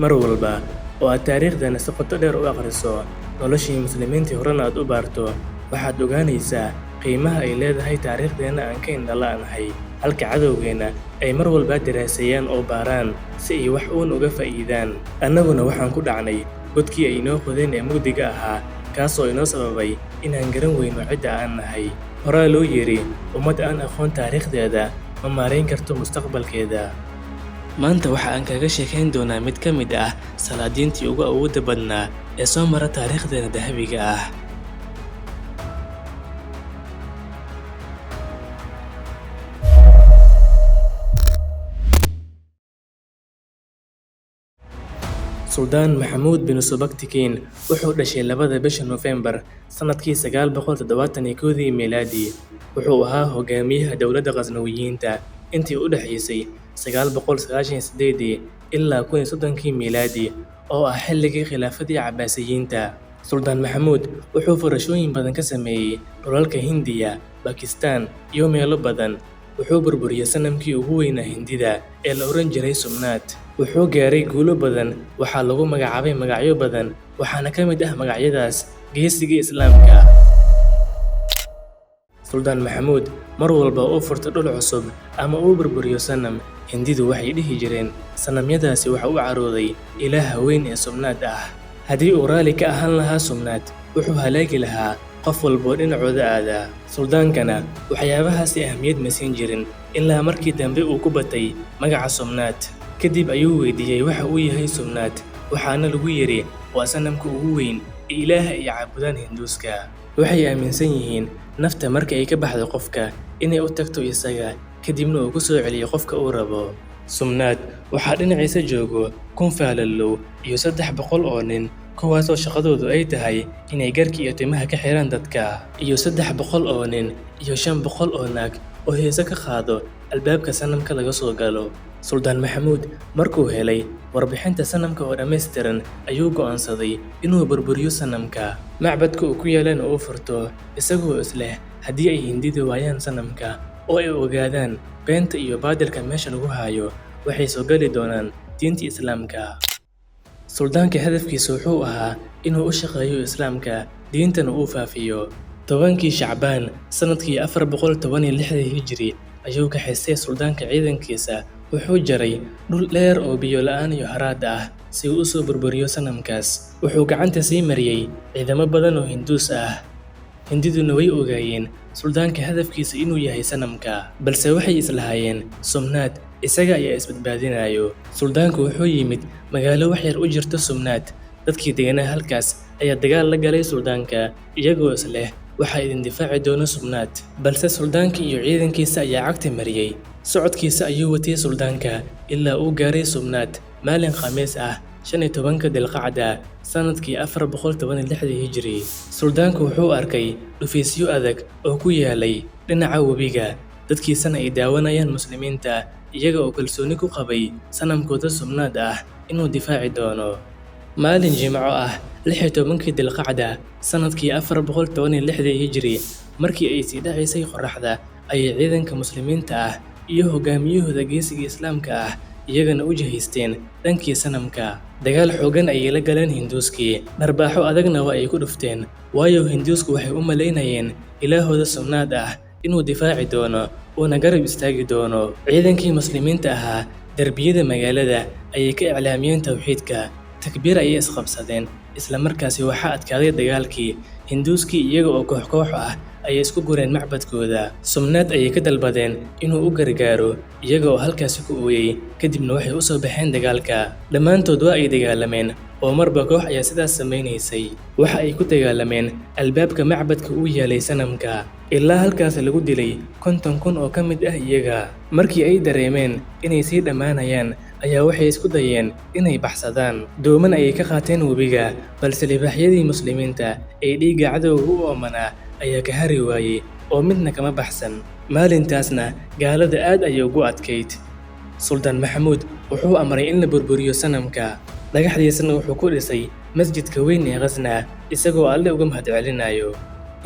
mar walba oo aad taariikhdana si qoto dheer u akhriso noloshii muslimiintii horena aad u baarto waxaad ogaanaysaa qiimaha ay leedahay taariikhdeenna aan ka indhala-nahay halka cadowgeenna ay mar walba daraaseeyaan oo baaraan si ay wax uun uga faa'iidaan annaguna waxaan ku dhacnay godkii ay inoo qodeen ee mugdiga ahaa kaasoo inoo sababay inaan garan weyno cidda aan nahay horaa loo yidhi ummad aan aqoon taariikhdeeda ma maarayn karto mustaqbalkeeda maanta waxa aan kaga sheekayn doonaa mid ka mid ah salaadiintii ugu awoodda badnaa ee soo mara taariikhdeena dahabiga ah suldaan maxamuud bin subaktikiin wuxuu dhashay 2 bisha Noofembar sanadkii 971 miilaadi wuxuu ahaa hogaamiyaha dowladda Qasnawiyiinta intii u dhaxaysay 998 ilaa 1030 miilaadi oo ah xilligii khilaafadii Cabbaasiyiinta suldaan maxamuud wuxuu furashooyin badan ka sameeyay dhulalka Hindiya Bakistaan iyo meelo badan wuxuu burburiyay sanamkii ugu weynaa Hindida ee la oran jiray Somnath wuxuu gaaray guulo badan waxaa lagu magacaabay magacyo badan waxaana ka mid ah magacyadaas geesigii Islaamka suldaan maxamuud mar walba uu furto dhul cusub ama uu burburiyo sanam Hindidu waxay dhihi jireen sanamyadaasi waxa uu carooday ilaaha weyn ee Somnath ah haddii uu raali ka ahaan lahaa Somnath wuxuu halaagi lahaa qof walba dhinacooda aada suldaankana waxyaabahaasi ahmiyad ma siin jirin ilaa markii dambe uu ku batay magaca Somnath kadib ayuu weydiiyey waxa uu yahay Somnath waxaana lagu yiri waa sanamka ugu weyn ee ilaaha ay caabudaan Hinduuska waxay aaminsan yihiin nafta marka ay ka baxdo qofka inay u tagto isaga kadibna uu ku soo celiyo qofka uu rabo Somnath waxaa dhinaciisa joogo 1000 faalalow iyo 300 oo nin kuwaasoo shaqadoodu ay tahay inay garka iyo timaha ka xiraan dadka iyo 300 oo nin iyo 500 oo naag oo heesa ka qaado albaabka sanamka laga soo galo suldaan maxamuud markuu helay warbixinta sanamka oo dhammaystiran ayuu go'aansaday inuu burburiyo sanamka macbadka uu ku yeelan uu furto isagoo isleh haddii ay Hindidu waayaan sanamka oo ay ogaadaan beenta iyo baadilka meesha lagu hayo waxay soo gali doonaan diinta Islaamka suldaanka hadafkiisu wuxuu ahaa inuu u shaqeeyo Islaamka diintana uu faafiyo 10kii Shacbaan sanadkii 416 Hijri ayuu ka xisay suldaanka ciidankiisa wuxuu jaray dhul dheer oo biyo la'aan iyo haraad ah si uu u soo burburiyo sanamkaas wuxuu gacanta sii mariyay ciidamo badan oo Hinduus ah Hindiduna way ogaayeen suldaanka hadafkiisa inuu yahay sanamka balse waxay islahaayeen Somnath isaga ayaa isbadbaadinayo suldaanku wuxuu yimid magaalo wax yar u jirta Somnath dadkii deganaa halkaas ayaa dagaal la galay suldaanka iyagoo isleh waxaa idin difaaci doona Somnath balse suldaanka iyo ciidankiisa ayaa cagta mariyay socodkiisa ayuu watay suldaanka ilaa uu gaaray Somnath maalin khamiis ah 15 Dilqacda sanadkii 416 Hijri suldaanku wuxuu arkay dhufiisyo adag oo ku yaalay dhinaca webiga dadkiisana ay daawanayaan muslimiinta iyaga oo kalsooni ku qabay sanamkooda Somnath ah inuu difaaci doono maalin Jimco ah 16 Dilqacda sanadkii 416 Hijri markii ay sii dhacaysay qorraxda ayay ciidanka muslimiinta ah iyo hogaamiyahooda geesiga Islaamka ah iyagana u jihaysteen dhankii sanamka dagaal xoogan ayay la galeen Hinduuskii dharbaaxo adagna waa ay ku dhufteen waayo Hinduusku waxay u maleynayeen ilaahooda Somnath ah inuu difaaci doono una garab istaagi doono ciidankii muslimiinta ahaa darbiyada magaalada ayay ka iclaamiyeen tawxiidka takbiir ayay isqabsadeen isla markaasi waxaa adkaaday dagaalkii Hinduuskii iyaga oo koox ah ayay isku gureen macbadkooda Somnath ayay ka dalbadeen inuu u gargaaro iyaga oo halkaasi ku ooyay kadibna waxay u soo baxeen dagaalka dhammaantood waa ay dagaalameen oo marba koox ayaa sidaas samaynaysay waxa ay ku dagaalameen albaabka macbadka uu yaalay sanamka ilaa halkaas lagu dilay 50,000 oo ka mid ah iyaga markii ay dareemeen inay sii dhammaanayaan ayaa waxay isku dayeen inay baxsadaan dooman ayay ka qaateen webiga balse libaaxyadii muslimiinta ee dhiigga cadowga u oomanaa ayaa ka hari waayay oo midna kama baxsan maalintaasna gaalada aad ayay ugu adkayd suldaan maxamuud wuxuu amray in la burburiyo sanamka dhagaxdiisana wuxuu ku dhisay masjidka weyn ee Qasna isagoo alle uga mahadcelinayo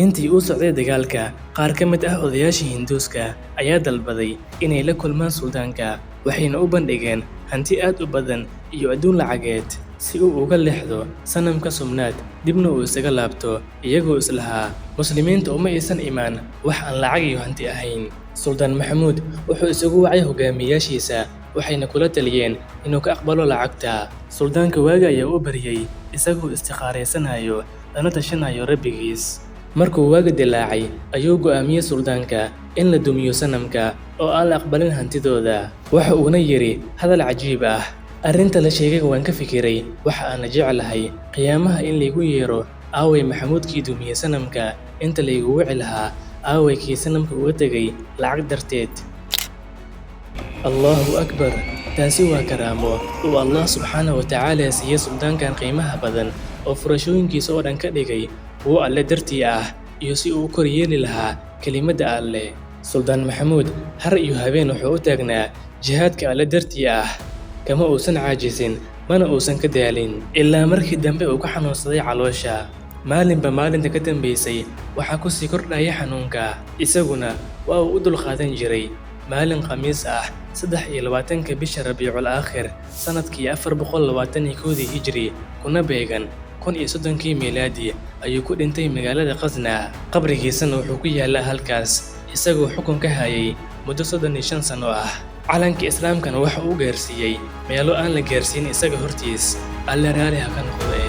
intii uu socday dagaalka qaar ka mid ah odayaashii Hinduuska ayaa dalbaday inay la kulmaan suldaanka waxayna u bandhigeen hanti aad u badan iyo adduun lacageed si uu uga leexdo sanamka Sumnaad dibna uu isaga laabto iyagoo islahaa muslimiinta uma aysan imaan wax aan lacag iyo hanti ahayn. Suldaan Maxamuud wuxuu isugu wacay hogaamiyaashiisa waxayna kula taliyeen inuu ka aqbalo lacagta. Suldaanka waaga ayaa u baryay isagoo istiqaaraysanayo lana tashanayo rabbigiis. Markuu waaga dilaacay ayuu go'aamiyey suldaanka in la dumiyo sanamka oo aan la aqbalin hantidooda. Waxa uuna yidhi hadal cajiib ah: arrinta la sheegay waan ka fikiray, waxa aan jeclahay qiyaamaha in laygu yeero aaway Maxamuudkii dumiyey sanamka inta laygu wici lahaa aaway kii sanamka uga tegay lacag darteed. Allahu akbar, taasi waa karaamo uu Allah subxaanahu wa tacaala siiyey suldaankan qiimaha badan oo furashooyinkiisa oo dhan ka dhigay kuwo Alle dartii ah iyo si uu u kor yeeli lahaa kelimadda Alle. Suldaan Maxamuud har iyo habeen wuxuu u taagnaa jihaadka Alle dartii ah, kama uusan caajisin mana uusan ka daalin ilaa markii dambe uu ka xanuunsaday caloosha. Maalinba maalinta ka dambaysay waxaa ku sii kordhaya xanuunka, isaguna waa uu u dulqaadan jiray. Maalin Khamiis ah 23 bisha Rabiicul Aakhir sanadkii 421 Hijri kuna beegan 1030 miilaadi ayuu ku dhintay magaalada Qasna. Qabrigiisana wuxuu ku yaalaa halkaas isagoo xukun ka hayay muddo 35 sano ah. Calanka Islaamkana waxa uu gaarsiiyey meelo aan la gaarsiin isaga hortiis. Alle raali ha ka noqdo.